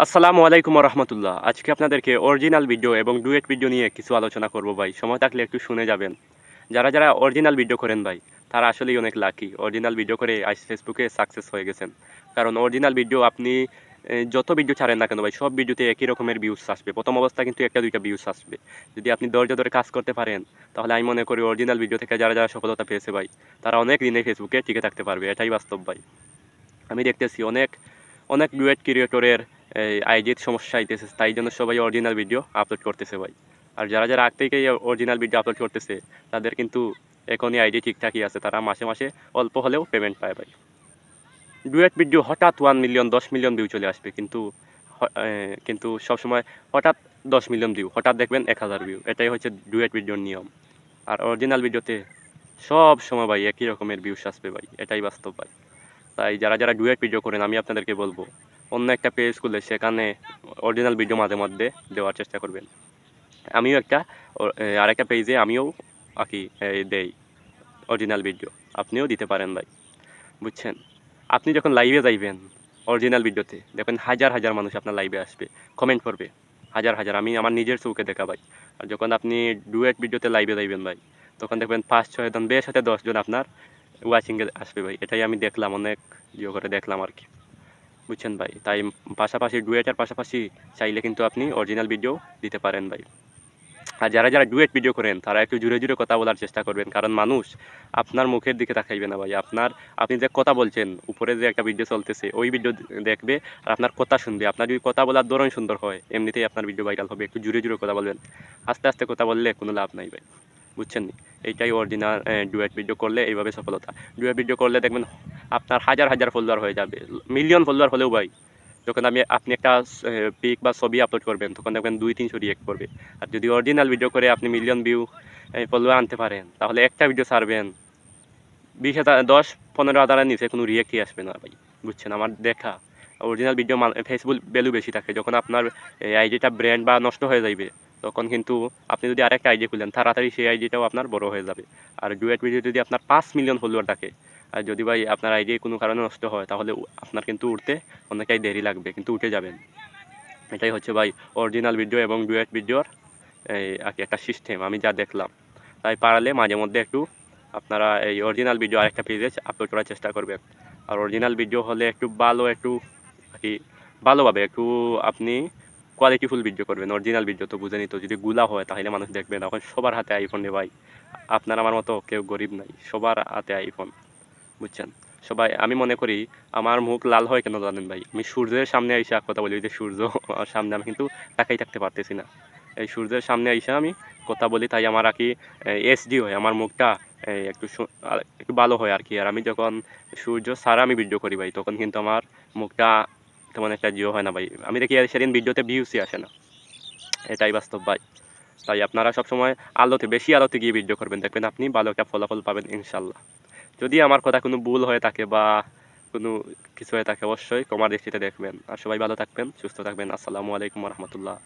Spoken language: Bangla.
আসসালামু আলাইকুম রহমতুল্লাহ। আজকে আপনাদেরকে অরিজিনাল ভিডিও এবং ডুয়েট ভিডিও নিয়ে কিছু আলোচনা করব ভাই। সময় থাকলে একটু শুনে যাবেন। যারা যারা অরিজিনাল ভিডিও করেন ভাই, তারা আসলেই অনেক লাকি। অরিজিনাল ভিডিও করে আজ ফেসবুকে সাকসেস হয়ে গেছেন। কারণ অরিজিনাল ভিডিও আপনি যত ভিডিও ছাড়েন না কেন ভাই, সব ভিডিওতে একই রকমের ভিউজ আসবে। প্রথম অবস্থায় কিন্তু একটা দুইটা ভিউজ আসবে। যদি আপনি ধৈর্য ধরে কাজ করতে পারেন, তাহলে আমি মনে করি অরিজিনাল ভিডিও থেকে যারা যারা সফলতা পেয়েছে ভাই, তারা অনেক দিনে ফেসবুকে টিকে থাকতে পারবে। এটাই বাস্তব ভাই। আমি দেখতেছি অনেক অনেক ডুয়েট ক্রিয়েটরের এই আইডির সমস্যা আইতেছে, তাই জন্য সবাই অরিজিনাল ভিডিও আপলোড করতেছে ভাই। আর যারা যারা আগ থেকেই অরিজিনাল ভিডিও আপলোড করতেছে, তাদের কিন্তু এখনই আইডি ঠিকঠাকই আছে, তারা মাসে মাসে অল্প হলেও পেমেন্ট পায় ভাই। ডুয়েট ভিডিও হঠাৎ 1 মিলিয়ন 10 মিলিয়ন ভিউ চলে আসবে, কিন্তু সবসময় হঠাৎ 10 মিলিয়ন ভিউ, হঠাৎ দেখবেন 1000 ভিউ। এটাই হচ্ছে ডুয়েট ভিডিওর নিয়ম। আর অরিজিনাল ভিডিওতে সব সময় ভাই একই রকমের ভিউস আসবে ভাই, এটাই বাস্তব ভাই। তাই যারা যারা ডুয়েট ভিডিও করেন, আমি আপনাদেরকে বলবো অন্য একটা পেজ খুলে সেখানে অরিজিনাল ভিডিও মাঝে মধ্যে দেওয়ার চেষ্টা করবেন। আমিও আরেকটা পেজে আমিও আঁকি, দেই অরিজিনাল ভিডিও। আপনিও দিতে পারেন ভাই, বুঝছেন? আপনি যখন লাইভে যাইবেন অরিজিনাল ভিডিওতে, দেখবেন হাজার হাজার মানুষ আপনার লাইভে আসবে, কমেন্ট করবে হাজার হাজার। আমি আমার নিজের চোখে দেখা ভাই। আর যখন আপনি ডুয়েট ভিডিওতে লাইভে যাইবেন ভাই, তখন দেখবেন 5-6 জন, বেশ সাথে 10 জন আপনার ওয়াচিংয়ে আসবে ভাই। এটাই আমি দেখলাম, অনেক করে দেখলাম আর কি, বুঝছেন ভাই? তাই পাশাপাশি ডুয়েটের পাশাপাশি চাইলে কিন্তু আপনি অরিজিনাল ভিডিও দিতে পারেন ভাই। আর যারা যারা ডুয়েট ভিডিও করেন, তারা একটু জোরে জোরে কথা বলার চেষ্টা করবেন, কারণ মানুষ আপনার মুখের দিকে তাকাইবে না ভাই। আপনি যে কথা বলছেন, উপরে যে একটা ভিডিও চলতেছে ওই ভিডিও দেখবে আর আপনার কথা শুনবে। আপনার যদি কথা বলার ধরন সুন্দর হয়, এমনিতেই আপনার ভিডিও ভাইরাল হবে। একটু জোরে জোরে কথা বলবেন, আস্তে আস্তে কথা বললে কোনো লাভ নাই ভাই, বুঝছেন নি? এইটাই অরিজিনাল ডুয়েট ভিডিও করলে এইভাবে সফলতা। ডুয়েট ভিডিও করলে দেখবেন আপনার হাজার হাজার ফলোয়ার হয়ে যাবে, মিলিয়ন ফলোয়ার হলেও ভাই, যখন আপনি একটা পিক বা ছবি আপলোড করবেন, তখন দেখবেন 200-300 রিয়েক্ট করবে। আর যদি অরিজিনাল ভিডিও করে আপনি মিলিয়ন ভিউ ফলোয়ার আনতে পারেন, তাহলে একটা ভিডিও ছাড়বেন 20,000 10-15,000-এর নিচে কোনো রিয়েক্টই আসবে না ভাই, বুঝছেন? আমার দেখা অরিজিনাল ভিডিও ফেসবুক ভ্যালু বেশি থাকে। যখন আপনার এই আইডিটা ব্র্যান্ড বা নষ্ট হয়ে যাইবে, তখন কিন্তু আপনি যদি আরেকটা আইডি খুলেন, তাড়াতাড়ি সেই আইডিটাও আপনার বড় হয়ে যাবে। আর ডুয়েট ভিডিও যদি আপনার 5 মিলিয়ন ফলোয়ার থাকে, আর যদি ভাই আপনার আইডি কোনো কারণে নষ্ট হয়, তাহলে আপনার কিন্তু উঠতে অনেকটাই দেরি লাগবে, কিন্তু উঠে যাবেন। এটাই হচ্ছে ভাই অরিজিনাল ভিডিও এবং ডুয়েট ভিডিওর এই আর কি একটা সিস্টেম আমি যা দেখলাম। তাই পারলে মাঝে মধ্যে একটু আপনারা এই অরিজিনাল ভিডিও আরেকটা পেজে আপলোড করার চেষ্টা করবেন। আর অরিজিনাল ভিডিও হলে একটু ভালো, একটু আর কি ভালোভাবে একটু আপনি কোয়ালিটিফুল ভিডিও করবেন। অরিজিনাল ভিডিও তো বুঝেনি, তো যদি গুলা হয় তাহলে মানুষ দেখবে না। এখন সবার হাতে আইফোন রে ভাই, আপনার আমার মতো কেউ গরিব নাই, সবার হাতে আইফোন, বুঝছেন? সবাই, আমি মনে করি আমার মুখ লাল হয় কেন জানেন ভাই? আমি সূর্যের সামনে আইসা কথা বলি, ওই যে সূর্য আমার সামনে, আমি কিন্তু তাকাই থাকতে পারতেছি না। এই সূর্যের সামনে আইসা আমি কথা বলি, তাই আমার আর কি এইচডি হয় আমার মুখটা, একটু ভালো হয় আর কি। আর আমি যখন সূর্য ছাড়া আমি ভিডিও করি ভাই, তখন কিন্তু আমার মুখটা তেমন একটা জিও হয় না ভাই। আমি দেখি সেদিন ভিডিওতে ভিউসই আসে না। এটাই বাস্তব ভাই। তাই আপনারা সবসময় বেশি আলোতে গিয়ে ভিডিও করবেন, দেখবেন আপনি ভালো একটা ফলাফল পাবেন ইনশাল্লাহ। যদি আমার কথা কোনো ভুল হয়ে থাকে বা কোনো কিছু হয়ে থাকে, অবশ্যই ক্ষমার দৃষ্টিতে দেখবেন। আর সবাই ভালো থাকবেন, সুস্থ থাকবেন। আসসালামু আলাইকুম রহমতুল্লাহ।